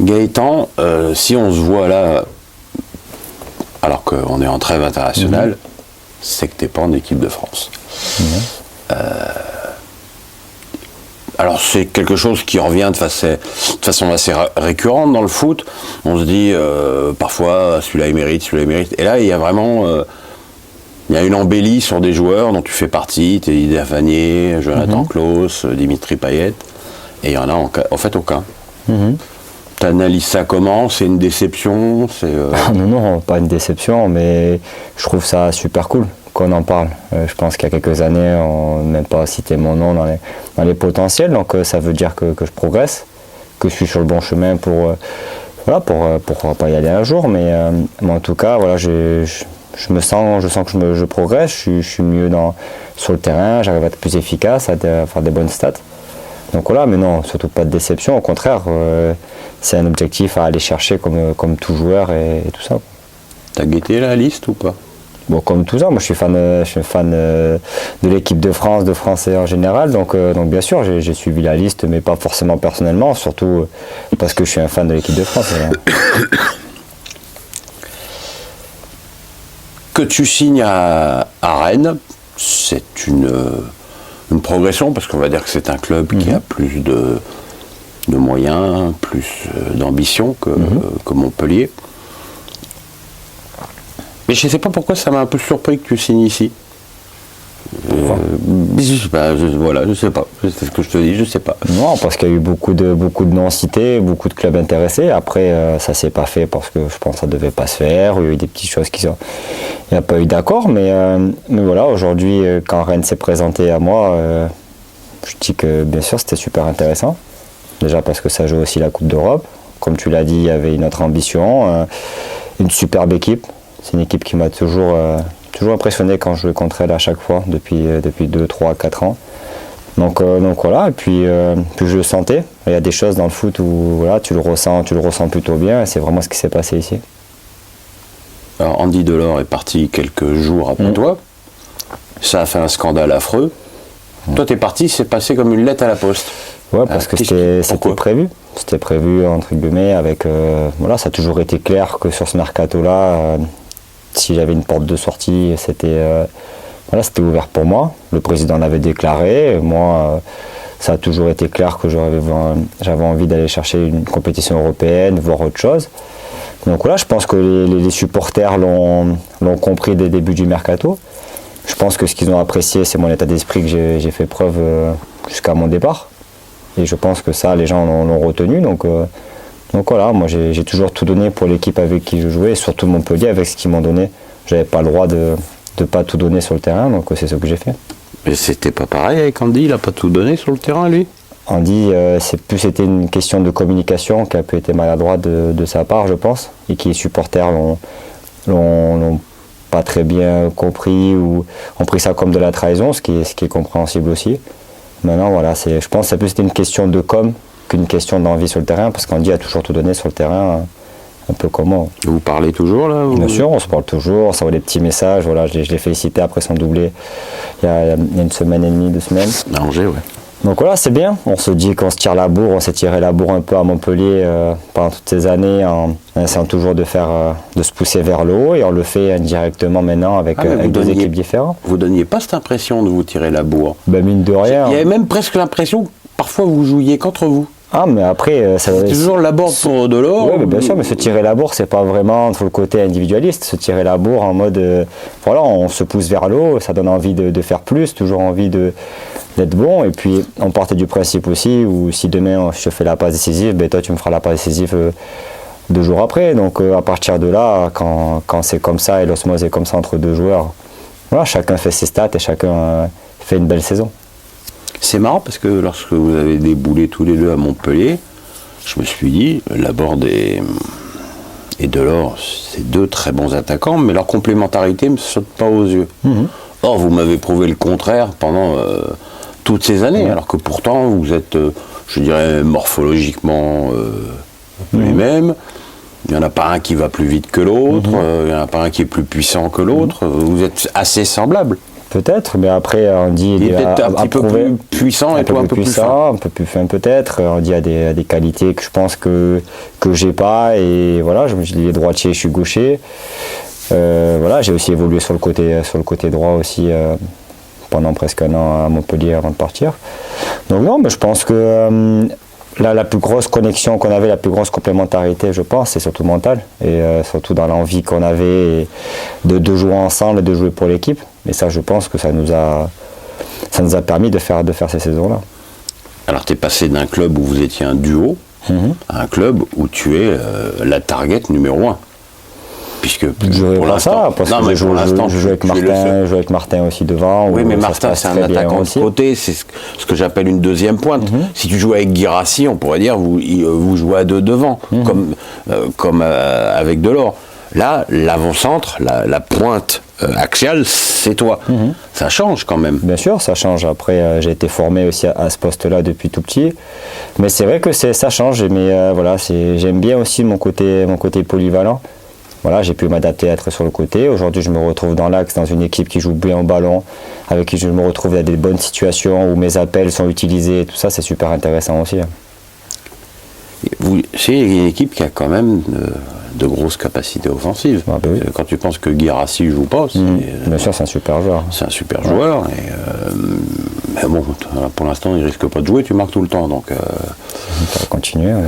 Gaëtan, si on se voit là, alors qu'on est en trêve internationale, c'est que tu n'es pas en équipe de France. Alors c'est quelque chose qui revient de façon assez récurrente dans le foot. On se dit parfois celui-là il mérite, celui-là il mérite. Et là il y a vraiment il y a une embellie sur des joueurs dont tu fais partie, Teddy Vanier, Jonathan Klaus, Dimitri Payet, et il y en a en fait aucun. Tu analyses ça comment? C'est une déception? Non, pas une déception, mais je trouve ça super cool qu'on en parle. Je pense qu'il y a quelques années, on n'a même pas cité mon nom dans les potentiels, donc ça veut dire que je progresse, que je suis sur le bon chemin pour pourquoi pas y aller un jour, mais en tout cas, voilà, je sens que je progresse, je suis mieux sur le terrain, j'arrive à être plus efficace, à faire des bonnes stats. Donc voilà, mais non, surtout pas de déception, au contraire, c'est un objectif à aller chercher comme tout joueur et tout ça. T'as guetté la liste ou pas? Bon, comme tout ça, moi je suis fan de l'équipe de France, de Français en général, donc bien sûr j'ai suivi la liste, mais pas forcément personnellement, surtout parce que je suis un fan de l'équipe de France. Que tu signes à Rennes, c'est une progression, parce qu'on va dire que c'est un club qui a plus de moyens, plus d'ambition que Montpellier. Mais je ne sais pas pourquoi ça m'a un peu surpris que tu signes ici. Voilà, je sais pas. C'est ce que je te dis, je sais pas. Non, parce qu'il y a eu beaucoup de non-cités, beaucoup de clubs intéressés. Après, ça s'est pas fait parce que je pense que ça devait pas se faire. Il y a eu des petites choses il n'y a pas eu d'accord. Mais voilà, aujourd'hui, quand Rennes s'est présenté à moi, je dis que bien sûr c'était super intéressant. Déjà parce que ça joue aussi la Coupe d'Europe. Comme tu l'as dit, il y avait une autre ambition, une superbe équipe. C'est une équipe qui m'a toujours impressionné quand je jouais contre elle à chaque fois, depuis 2, 3, 4 ans. Donc voilà, et puis je le sentais. Il y a des choses dans le foot où voilà, tu le ressens plutôt bien, et c'est vraiment ce qui s'est passé ici. Alors Andy Delors est parti quelques jours après toi. Ça a fait un scandale affreux. Toi t'es parti, c'est passé comme une lettre à la poste. Ouais, parce que c'était prévu. C'était prévu entre guillemets avec voilà, ça a toujours été clair que sur ce mercato-là, si j'avais une porte de sortie, c'était ouvert pour moi. Le président l'avait déclaré. Moi, ça a toujours été clair que j'avais envie d'aller chercher une compétition européenne, voir autre chose. Donc voilà, je pense que les supporters l'ont compris dès le début du mercato. Je pense que ce qu'ils ont apprécié, c'est mon état d'esprit que j'ai fait preuve jusqu'à mon départ. Et je pense que ça, les gens l'ont retenu. Donc voilà, moi j'ai toujours tout donné pour l'équipe avec qui je jouais, et surtout Montpellier avec ce qu'ils m'ont donné. J'avais pas le droit de pas tout donner sur le terrain, donc c'est ce que j'ai fait. Mais c'était pas pareil avec Andy, il a pas tout donné sur le terrain lui? Andy, c'était une question de communication qui a pu être maladroite de sa part, je pense, et qui les supporters l'ont pas très bien compris ou ont pris ça comme de la trahison, ce qui est compréhensible aussi. Maintenant, voilà, je pense que ça peut être une question de com' qu'une question d'envie sur le terrain, parce qu'Andy a toujours tout donné sur le terrain, un peu comme moi. Vous parlez toujours là Bien sûr, on se parle toujours, on s'envoie des petits messages. Voilà, je l'ai félicité après son doublé il y a une semaine et demie, 2 semaines. À Angers, ouais. Donc voilà, c'est bien. On se dit qu'on se tire la bourre, on s'est tiré la bourre un peu à Montpellier pendant toutes ces années, en essayant toujours de se pousser vers le haut, et on le fait indirectement maintenant avec 2 équipes différentes. Vous donniez pas cette impression de vous tirer la bourre? Ben, mine de rien. Il y avait même presque l'impression que parfois vous jouiez qu'entre vous. Ah, mais après, c'est toujours la bourre pour Delors. Oui, bien sûr, mais se tirer la bourre, c'est pas vraiment le côté individualiste. Se tirer la bourre en mode, voilà, on se pousse vers le haut, ça donne envie de faire plus, toujours envie d'être bon. Et puis, on partait du principe aussi où si demain je fais la passe décisive, ben toi tu me feras la passe décisive 2 jours après. Donc à partir de là, quand c'est comme ça et l'osmose est comme ça entre 2 joueurs, voilà, chacun fait ses stats et chacun fait une belle saison. C'est marrant parce que lorsque vous avez déboulé tous les deux à Montpellier, je me suis dit, Laborde et Delors, c'est 2 très bons attaquants, mais leur complémentarité ne me saute pas aux yeux. Or, vous m'avez prouvé le contraire pendant toutes ces années, alors que pourtant, vous êtes, je dirais, morphologiquement les mêmes. Il n'y en a pas un qui va plus vite que l'autre, il n'y en a pas un qui est plus puissant que l'autre. Vous êtes assez semblables. Peut-être, mais après, Andy Il est peut-être un petit peu plus puissant et toi un peu plus fin. Un peu plus fin peut-être. Andy a des qualités que je pense que j'ai pas. Et voilà, je suis droitier, je suis gaucher. Voilà, j'ai aussi évolué sur le côté droit aussi pendant presque un an à Montpellier avant de partir. Donc non, mais je pense que la plus grosse connexion qu'on avait, la plus grosse complémentarité, je pense, c'est surtout mentale. Et surtout dans l'envie qu'on avait de jouer ensemble et de jouer pour l'équipe. Et ça, je pense que ça nous a permis de faire ces saisons-là. Alors, tu es passé d'un club où vous étiez un duo à un club où tu es la target numéro 1. Puisque pour l'instant, parce que je joue avec Martin aussi devant. Oui, mais Martin, c'est un attaquant de côté, c'est ce que j'appelle une deuxième pointe. Si tu joues avec Guirassy, on pourrait dire vous jouez à deux devant, comme avec Delors. Là, l'avant-centre, la pointe axiale, c'est toi. Ça change quand même. Bien sûr, ça change. Après, j'ai été formé aussi à ce poste-là depuis tout petit. Mais c'est vrai que ça change. Mais voilà, j'aime bien aussi mon côté polyvalent. Voilà, j'ai pu m'adapter à être sur le côté. Aujourd'hui, je me retrouve dans l'axe, dans une équipe qui joue bien au ballon, avec qui je me retrouve dans des bonnes situations où mes appels sont utilisés. Et tout ça, c'est super intéressant aussi. C'est une équipe qui a quand même de grosses capacités offensives. Ah ben oui. Quand tu penses que Guirassy ne joue pas, bien sûr, c'est un super joueur. C'est un super joueur. Mais bon, pour l'instant, il ne risque pas de jouer, tu marques tout le temps. Donc, on va continuer. Ouais.